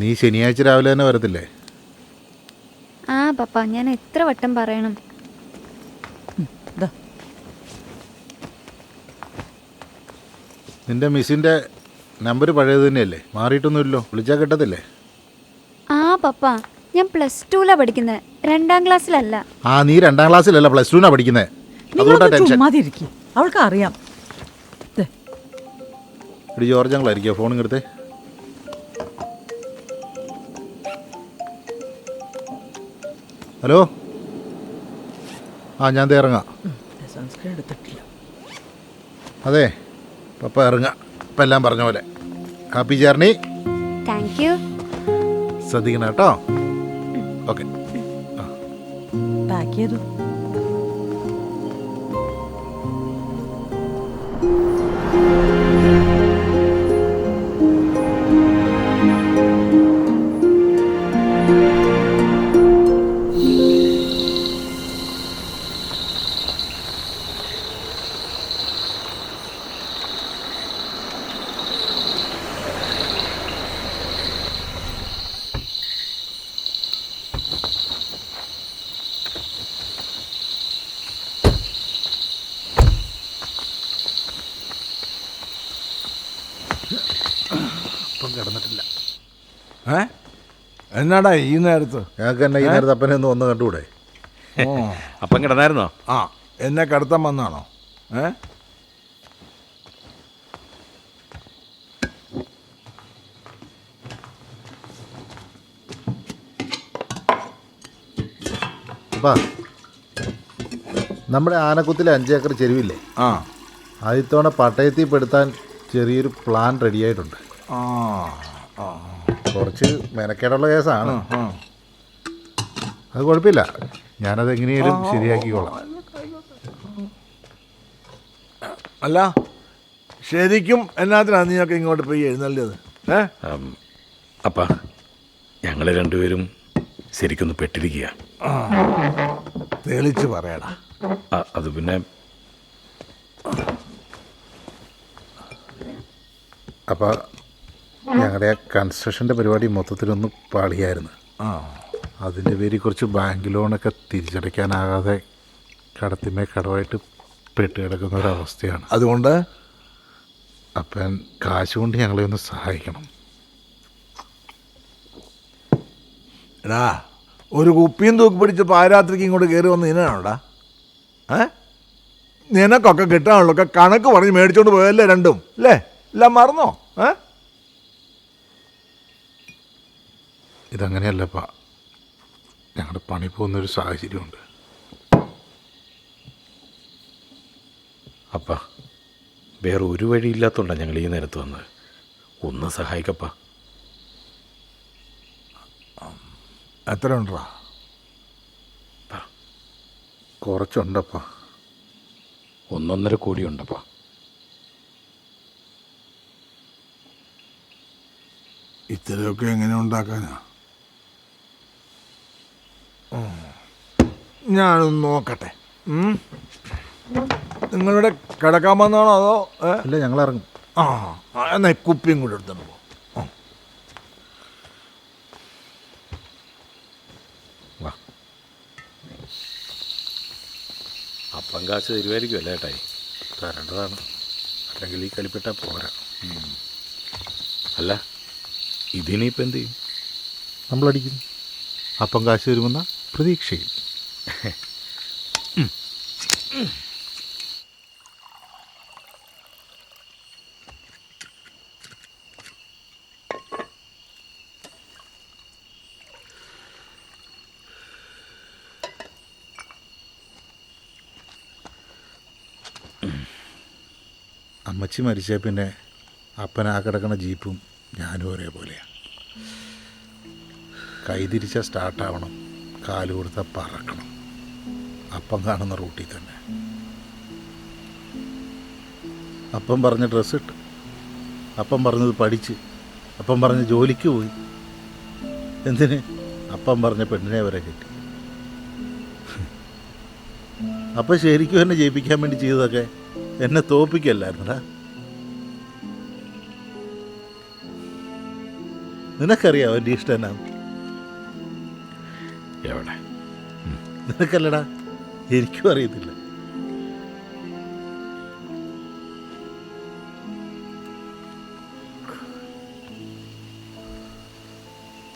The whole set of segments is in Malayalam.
നീ ശനിയാഴ്ച രാവിലെ തന്നെ വരത്തില്ലേ? ആ പപ്പ, ഞാൻ എത്ര വട്ടം പറയണം. നിന്റെ മിസ്സിൻ്റെ നമ്പർ പഴയത് തന്നെയല്ലേ? മാറിയിട്ടൊന്നുമില്ലോ? വിളിച്ചാൽ കിട്ടത്തില്ലേ? ആ പപ്പ, ഞാൻ +2 പഠിക്കുന്നത്, 2ാം ക്ലാസ്സിലല്ല. ആ, നീ 2ാം ക്ലാസ്സിലല്ല +2 പഠിക്കുന്നത്. അതുകൊണ്ടാ ടെൻഷൻ. അവൾക്ക് അറിയാം. ഇടി ജോർജ് ഞങ്ങളായിരിക്കോ ഫോൺ എടുത്തേ. ഹലോ, ആ ഞാൻ ഇറങ്ങാം. അതെ പപ്പ ഇറങ്ങാം. ഇപ്പം എല്ലാം പറഞ്ഞ പോലെ. Happy journey. Thank you. ശ്രദ്ധിക്കണം കേട്ടോ. ഓക്കെ. പാക്ക് ചെയ്തു. അപ്പം കിടന്നിട്ടില്ല. എന്നാടാ ഈ നേരത്ത്? ഞങ്ങൾക്ക് തന്നെ ഈ നേരത്തെ അപ്പനെ ഒന്ന് കണ്ടുകൂടെ? അപ്പം കിടന്നായിരുന്നോ? ആ, എന്നെ കടത്താൻ വന്നാണോ? അപ്പാ, നമ്മുടെ ആനക്കുത്തിലെ 5 ഏക്കർ ചെരുവില്ലേ? ആ, ആദ്യത്തവണ പട്ടയത്തിൽ പെടുത്താൻ ചെറിയൊരു പ്ലാൻ റെഡിയായിട്ടുണ്ട്. ആ, കുറച്ച് മെനക്കേടുള്ള കേസാണ്. അത് കുഴപ്പമില്ല, ഞാനത് എങ്ങനെയാലും ശരിയാക്കിക്കോളാം. അല്ല ശരിക്കും എന്നാത്തിനാണ് നീയൊക്കെ ഇങ്ങോട്ട് പോയി എഴുന്നള്ളിയത്? അപ്പ ഞങ്ങൾ രണ്ടുപേരും ശരിക്കൊന്ന് പെട്ടിരിക്കുക. തെളിച്ച് പറയടാ. അത് പിന്നെ അപ്പോൾ ഞങ്ങളുടെ കൺസ്ട്രക്ഷൻ്റെ പരിപാടി മൊത്തത്തിലൊന്ന് പാളിയായിരുന്നു. അതിൻ്റെ പേരിൽ കുറച്ച് ബാങ്ക് ലോണൊക്കെ തിരിച്ചടയ്ക്കാനാകാതെ കടത്തിമേ കടമായിട്ട് പെട്ട് കിടക്കുന്ന ഒരവസ്ഥയാണ്. അതുകൊണ്ട് അപ്പം കാശ് കൊണ്ട് ഞങ്ങളെ ഒന്ന് സഹായിക്കണം. എടാ, ഒരു കുപ്പിയും തൂക്കി പിടിച്ച് പാരാത്രിക്ക് ഇങ്ങോട്ട് കയറി വന്ന് ഇതിനാണോടാ? നിനക്കൊക്കെ കിട്ടാനുള്ളൊക്കെ കണക്ക് പറഞ്ഞ് മേടിച്ചോണ്ട് പോയല്ലേ രണ്ടും, അല്ലേ? എല്ലാം മറന്നോ? ഇതങ്ങനെയല്ലപ്പാ, ഞങ്ങളുടെ പണി പോകുന്നൊരു സാഹചര്യമുണ്ട്. അപ്പ വേറെ ഒരു വഴിയില്ലാത്തതുകൊണ്ടാണ് ഞങ്ങൾ ഈ നേരത്ത് വന്നത്. ഒന്ന് സഹായിക്കപ്പാ. എത്ര ഉണ്ടോ? കുറച്ചുണ്ടപ്പാ. 1.5 കോടി ഉണ്ടപ്പാ. ഇത്രയൊക്കെ എങ്ങനെ ഉണ്ടാക്കാനാ? ഞാനൊന്ന് നോക്കട്ടെ. നിങ്ങളിവിടെ കിടക്കാൻ വന്നാണോ അതോ? ഇല്ല, ഞങ്ങൾ ഇറങ്ങും. എന്നാ കുപ്പിയും കൂടെ എടുത്തോണ്ട് പോ. അപ്പം കാശ് തരുമായിരിക്കും അല്ലേ ഏട്ടായി? തരേണ്ടതാണ്, അല്ലെങ്കിൽ ഈ കളിപ്പെട്ടാൽ പോരാ. അല്ല, ഇതിനിപ്പോൾ എന്ത് ചെയ്യും? നമ്മളടിക്കും. അപ്പം കാശ് വരുമെന്ന പ്രതീക്ഷയിൽ. അമ്മച്ചി മരിച്ച പിന്നെ അപ്പൻ ആ കിടക്കണ ജീപ്പും ഞാനും ഒരേപോലെയാണ്. കൈതിരിച്ചാൽ സ്റ്റാർട്ടാവണം, കാല് കൊടുത്താൽ പറക്കണം. അപ്പം കാണുന്ന റൂട്ടിൽ തന്നെ. അപ്പം പറഞ്ഞ ഡ്രസ്സ് ഇട്ട്, അപ്പം പറഞ്ഞത് പഠിച്ച്, അപ്പം പറഞ്ഞ ജോലിക്ക് പോയി. എന്തിന്? അപ്പം പറഞ്ഞ പെണ്ണിനെ വരെ കിട്ടി. അപ്പം ശരിക്കും എന്നെ ജയിപ്പിക്കാൻ വേണ്ടി ചെയ്തതൊക്കെ എന്നെ തോപ്പിക്കല്ലായിരുന്നടാ. നിനക്കറിയാം അവൻ്റെ ഇഷ്ടം എന്നാണ്. എവിടെ? നിനക്കല്ലടാ, എനിക്കും അറിയത്തില്ല.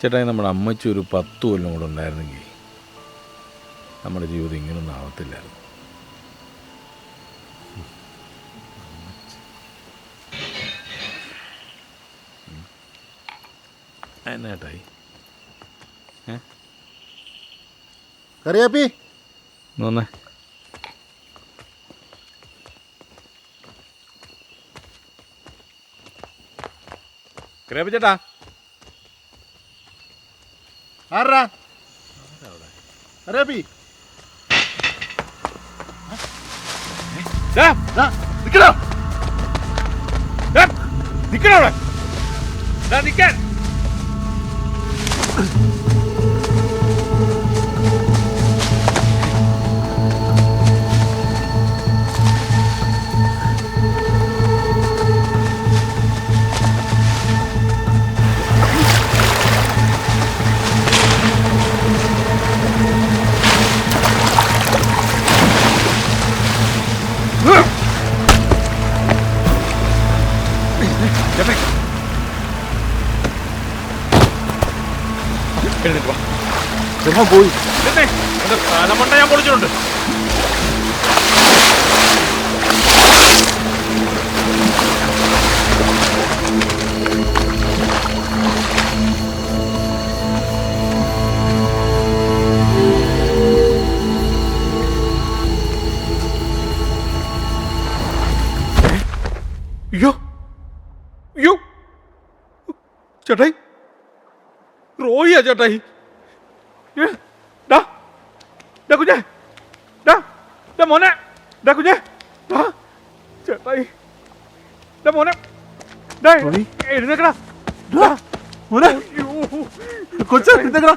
ചേട്ടായി, നമ്മുടെ അമ്മച്ചി ഒരു 10 കൊല്ലം കൂടെ ഉണ്ടായിരുന്നെങ്കിൽ നമ്മുടെ ജീവിതം ഇങ്ങനൊന്നും ആവത്തില്ലായിരുന്നു. എന്നാട്ടായി? കറിയാപ്പി, വന്നേ. കറിയാപ്പി ചേട്ടാ. ആരാ കറിയാപ്പി? നിക്കണോ അവിടെ? നിക്കാൻ. പോയി തലമണ്ട ഞാൻ പൊളിച്ചിട്ടുണ്ട്. അയ്യോ അയ്യോ ചേട്ടായി, റോയിയാ ചേട്ടായി. കുഞ്ഞേ, മോനെ, കുഞ്ഞേ, ചേട്ടായി, മോനെ, എഴുന്നേക്കടാ മോനെ, കൊച്ചു എഴുന്നേക്കടാ.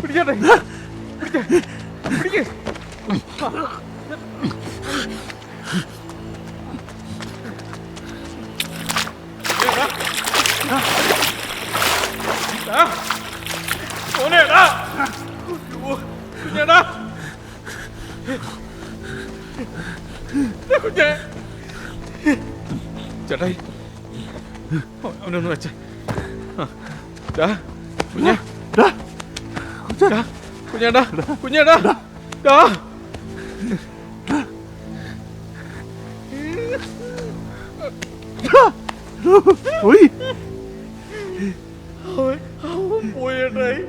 പിടിച്ചേട്ടായി, പിടിക്കേ. മോനേടാ, കുഞ്ഞേടാ, കുഞ്ഞേ. ചേട്ടായി, അവനൊന്ന് വെച്ചേ. കുഞ്ഞേ, കുഞ്ഞേടാ, കുഞ്ഞേടാ, പോയി അവൻ പോയേട്ടായി.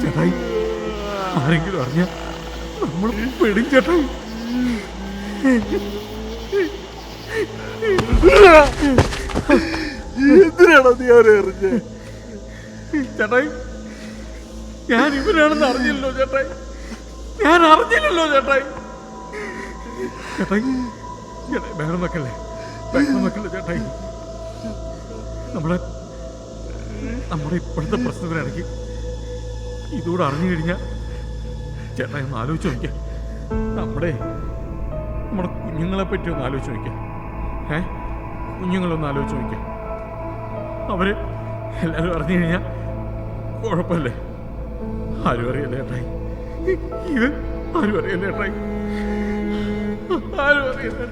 ചേട്ടായി, ആരെങ്കിലും അറിഞ്ഞ നമ്മൾ പെടും ചേട്ടായി. എന്തിനാണോ നീ അവരെ എറിഞ്ഞ്? ചേട്ടായി, ഞാൻ ഇവരാണെന്ന് അറിഞ്ഞില്ലല്ലോ ചേട്ടായി, ഞാൻ അറിഞ്ഞില്ലല്ലോ ചേട്ടായി. ചേട്ടായി, ചേട്ടായി ബഹളം വെക്കല്ലേ, ബഹളം വെക്കല്ലേ ചേട്ടായി. നമ്മുടെ ഇപ്പോഴത്തെ പ്രശ്നത്തിനിടയ്ക്ക് ഇതുകൂടെ അറിഞ്ഞു കഴിഞ്ഞാൽ ചേട്ടായി ഒന്ന് ആലോചിച്ച് നോക്കിയാൽ, നമ്മുടെ കുഞ്ഞുങ്ങളെ പറ്റി ഒന്ന് ആലോചിച്ച് നോക്കിയാൽ, കുഞ്ഞുങ്ങളൊന്ന് ആലോചിച്ച് നോക്കിയാൽ, അവര് എല്ലാവരും അറിഞ്ഞു കഴിഞ്ഞാൽ കുഴപ്പമില്ലേ? ആരും അറിയല്ലേ ചേട്ടായി, ഇത് ആരും അറിയല്ലേ ചേട്ടായി, ആരും അറിയല്ലേ.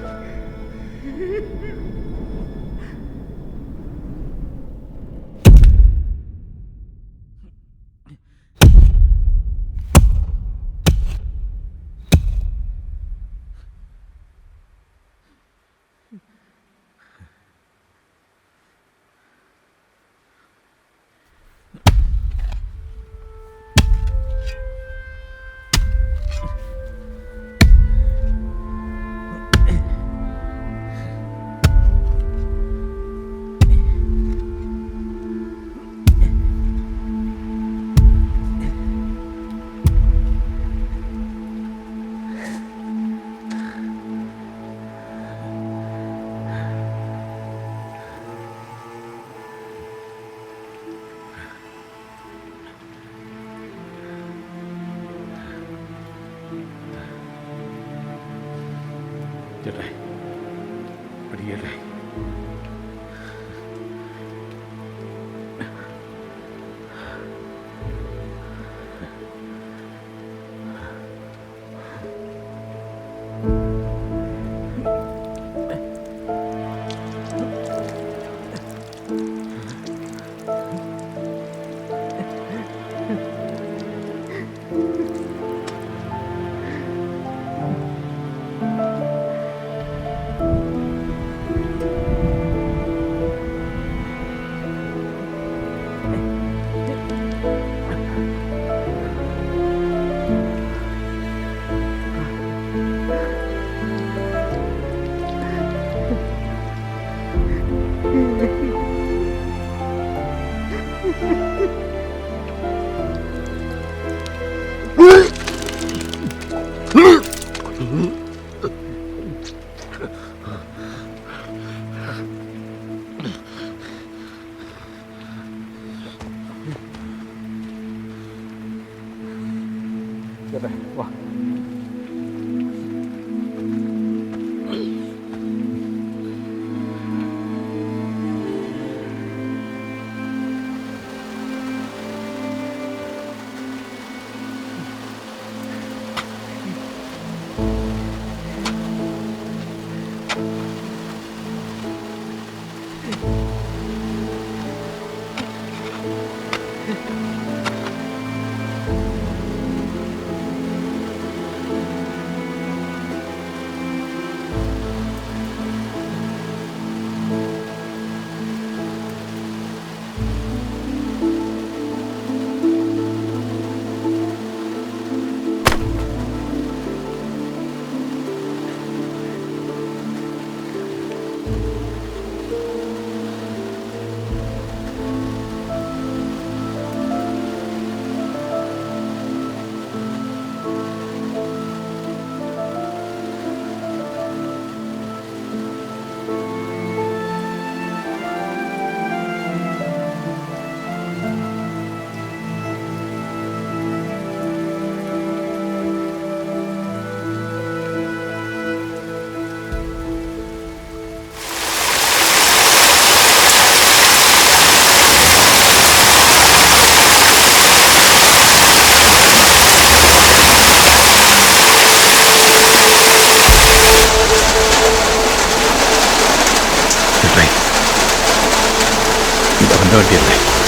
ഇതവൻ്റെ വണ്ടിയല്ലേ?